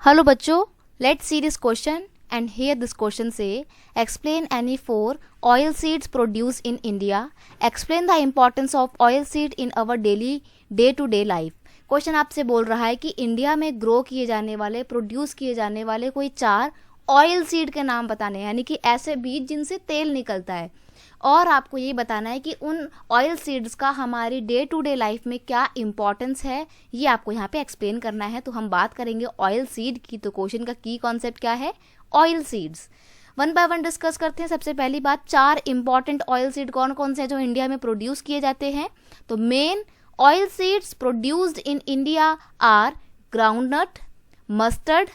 Hello बच्चों, let's see this question and here this question से explain any 4 oil seeds produce in India, explain the importance of oil seed in our daily day to day life. Question आपसे बोल रहा है कि India में grow किए जाने वाले, प्रोड्यूस किए जाने वाले कोई 4 ऑयल सीड के नाम बताने हैं, यानी कि ऐसे बीज जिनसे तेल निकलता है, और आपको ये बताना है कि उन ऑयल सीड्स का हमारी डे टू डे लाइफ में क्या इंपॉर्टेंस है, ये आपको यहाँ पे एक्सप्लेन करना है। तो हम बात करेंगे ऑयल सीड की। तो क्वेश्चन का की कॉन्सेप्ट क्या है? Oil seeds. One by one discuss करते हैं। सबसे पहली बात, 4 इंपॉर्टेंट ऑयल सीड कौन कौन से हैं जो इंडिया में प्रोड्यूस किए जाते हैं। तो main oil seeds produced in India are groundnut, mustard,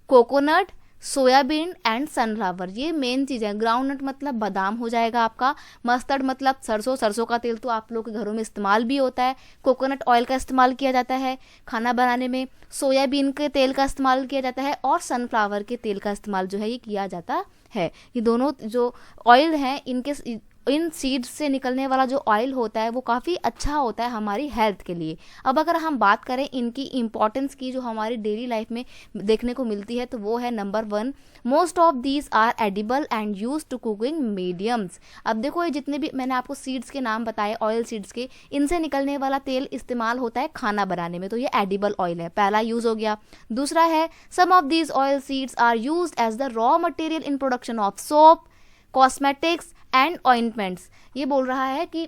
coconut, soybean and sunflower. ये मेन चीज़ है। ग्राउंडनट मतलब बादाम हो जाएगा आपका, मस्टर्ड मतलब सरसों, सरसों का तेल तो आप लोग के घरों में इस्तेमाल भी होता है, कोकोनट ऑयल का इस्तेमाल किया जाता है खाना बनाने में, सोयाबीन के तेल का इस्तेमाल किया जाता है, और सनफ्लावर के तेल का इस्तेमाल जो है ये किया जाता है। ये दोनों जो ऑयल हैं, इन सीड्स से निकलने वाला जो ऑयल होता है वो काफ़ी अच्छा होता है हमारी हेल्थ के लिए। अब अगर हम बात करें इनकी इम्पॉर्टेंस की, जो हमारी डेली लाइफ में देखने को मिलती है, तो वो है number 1, most of these are edible and use to cooking mediums. अब देखो, ये जितने भी मैंने आपको सीड्स के नाम बताए ऑयल सीड्स के, इनसे निकलने वाला तेल इस्तेमाल होता है खाना बनाने में, तो ये एडिबल ऑयल है, पहला यूज हो गया। दूसरा है, some of these oil seeds are use as the raw material in production of soap, cosmetics and ointments. ये बोल रहा है कि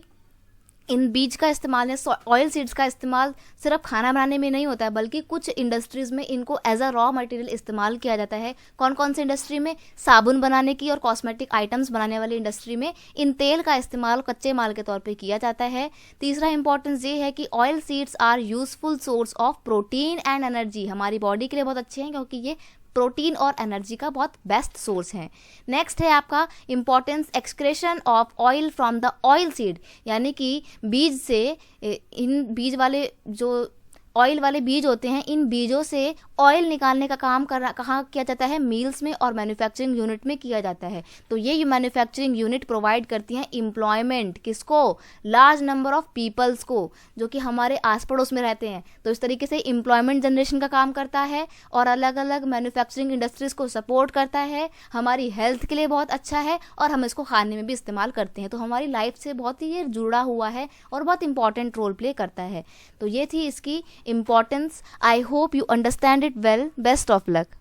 इन बीज का इस्तेमाल या ऑयल सीड्स का इस्तेमाल सिर्फ खाना बनाने में नहीं होता है, बल्कि कुछ इंडस्ट्रीज में इनको एज अ रॉ मटेरियल इस्तेमाल किया जाता है। कौन कौन सी इंडस्ट्री में? साबुन बनाने की और कॉस्मेटिक आइटम्स बनाने वाली इंडस्ट्री में इन तेल का इस्तेमाल कच्चे माल के तौर पे किया जाता है। तीसरा इंपॉर्टेंस ये है कि oil seeds are useful source of protein and energy. हमारी बॉडी के लिए बहुत अच्छे हैं क्योंकि ये प्रोटीन और एनर्जी का बहुत बेस्ट सोर्स है। नेक्स्ट है आपका importance, excretion of oil from the oil seed, यानी कि बीज से, इन बीज वाले जो ऑयल वाले बीज होते हैं, इन बीजों से ऑयल निकालने का काम कहाँ किया जाता है? मिल्स में और मैन्युफैक्चरिंग यूनिट में किया जाता है। तो ये मैन्युफैक्चरिंग यूनिट प्रोवाइड करती हैं एम्प्लॉयमेंट, किसको? लार्ज नंबर ऑफ पीपल्स को, जो कि हमारे आस पड़ोस में रहते हैं। तो इस तरीके से एम्प्लॉयमेंट जनरेशन का काम करता है और अलग अलग मैन्युफैक्चरिंग इंडस्ट्रीज को सपोर्ट करता है। हमारी हेल्थ के लिए बहुत अच्छा है और हम इसको खाने में भी इस्तेमाल करते हैं। तो हमारी लाइफ से बहुत ही ये जुड़ा हुआ है और बहुत इंपॉर्टेंट रोल प्ले करता है। तो ये थी इसकी importance. I hope you understand it well. Best of luck.